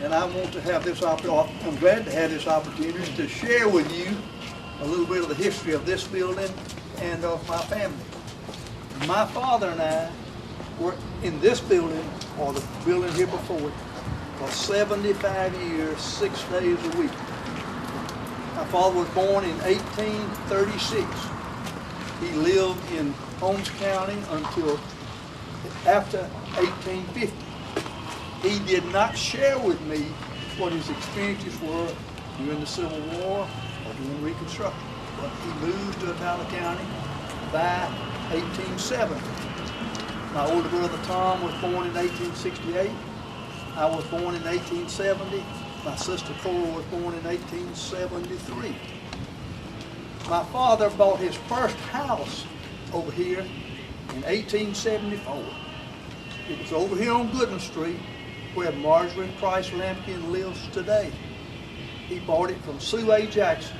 And I want to have this opportunity, I'm glad to have this opportunity to share with you a little bit of the history of this building and of my family. My father and I were in this building, or the building here before it, for 75 years, 6 days a week. My father was born in 1836. He lived in Holmes County until after 1850. He did not share with me what his experiences were during the Civil War or during Reconstruction. But he moved to Atala County by 1870. My older brother Tom was born in 1868. I was born in 1870. My sister Cora was born in 1873. My father bought his first house over here in 1874. It was over here on Goodman Street, where Marjorie Price Lampkin lives today. He bought it from Sue A. Jackson,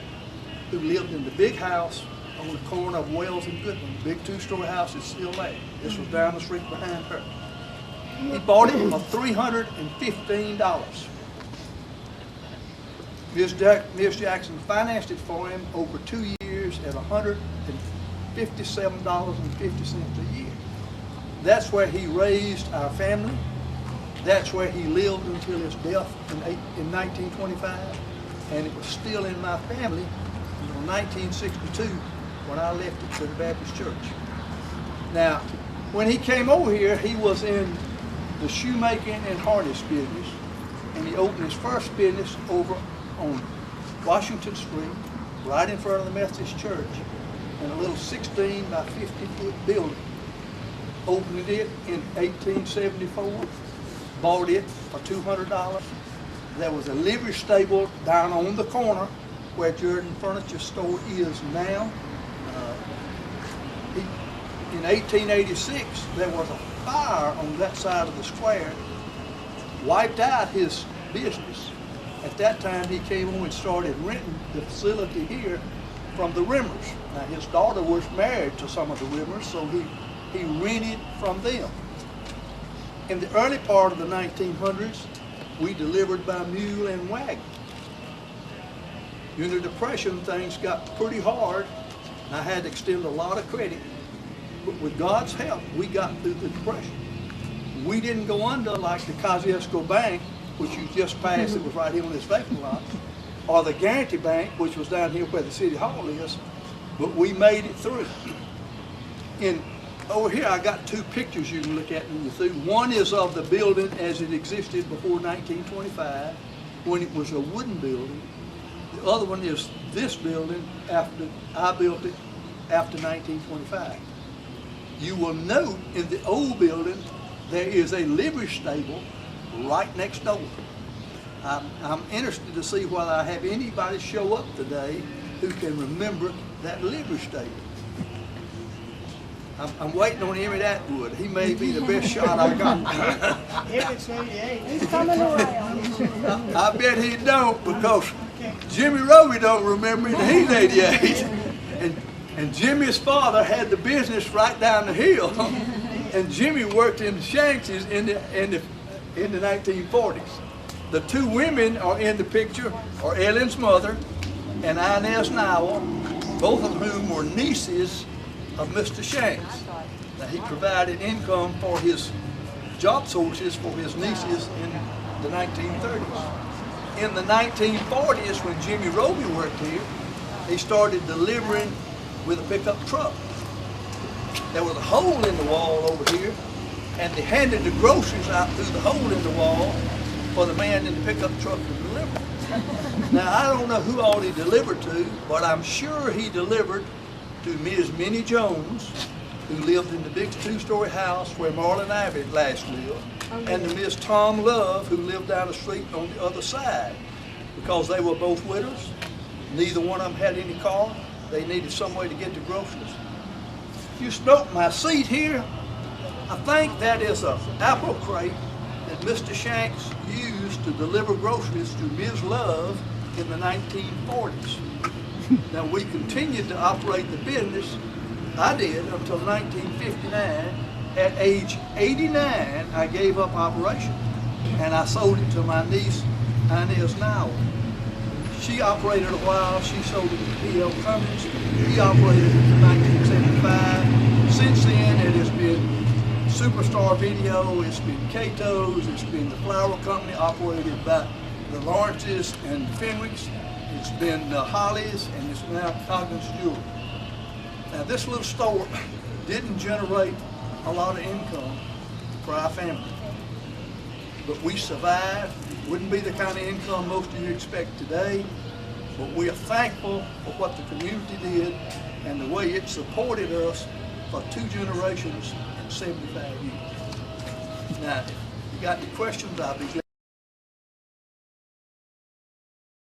who lived in the big house on the corner of Wells and Goodman. The big 2-story house is still there. This was down the street behind her. He bought it for $315. Ms. Jackson financed it for him over 2 years at $157.50 a year. That's where he raised our family. That's where he lived until his death in 1925, and it was still in my family until 1962 when I left it to the Baptist Church. Now, when he came over here, he was in the shoemaking and harness business, and he opened his first business over on Washington Street, right in front of the Methodist Church, in a little 16 by 50-foot building. Opened it in 1874. Bought it for $200. There was a livery stable down on the corner where Jordan Furniture Store is now. In 1886, there was a fire on that side of the square, wiped out his business. At that time, he came home and started renting the facility here from the Rimmers. Now, his daughter was married to some of the Rimmers, so he rented from them. In the early part of the 1900s, we delivered by mule and wagon. During the Depression, things got pretty hard, and I had to extend a lot of credit. But with God's help, we got through the Depression. We didn't go under like the Kosciusko Bank, which you just passed, it was right here on this vacant lot, or the Guarantee Bank, which was down here where the City Hall is, but we made it through. Over here, I got 2 pictures you can look at when you're through. One is of the building as it existed before 1925, when it was a wooden building. The other one is this building after I built it after 1925. You will note in the old building, there is a livery stable right next door. I'm interested to see whether I have anybody show up today who can remember that livery stable. I'm waiting on Emmett Atwood. He may be the best shot I got. Emmett's 88. He's coming around. I bet he don't, because Jimmy Roby don't remember it. He's 88. And Jimmy's father had the business right down the hill. And Jimmy worked in the Shanks in the 1940s. The 2 women are in the picture are Ellen's mother and Inez Nowell, both of whom were nieces of Mr. Shanks. Now, he provided income for his job sources for his nieces in the 1930s. In the 1940s, when Jimmy Roby worked here, he started delivering with a pickup truck. There was a hole in the wall over here, and they handed the groceries out through the hole in the wall for the man in the pickup truck to deliver. Now, I don't know who all he delivered to, but I'm sure he delivered to Ms. Minnie Jones, who lived in the big 2-story house where Marlon Abbott last lived, and to Ms. Tom Love, who lived down the street on the other side, because they were both widows. Neither one of them had any car. They needed some way to get the groceries. You note my seat here. I think that is an apple crate that Mr. Shanks used to deliver groceries to Ms. Love in the 1940s. Now, we continued to operate the business. I did until 1959. At age 89, I gave up operation. and I sold it to my niece, Inez Nowell. She operated a while. She sold it to P.L. Cummins. He operated it in 1975. Since then, it has been Superstar Video, it's been Cato's, it's been the Flower Company operated by the Lawrences and Fenwicks, it's been Holly's, and it's now Coggins Jewelry. Now this little store didn't generate a lot of income for our family, but we survived. Wouldn't be the kind of income most of you expect today, but we are thankful for what the community did and the way it supported us for 2 generations in 75 years. Now, if you got any questions, I'll be glad.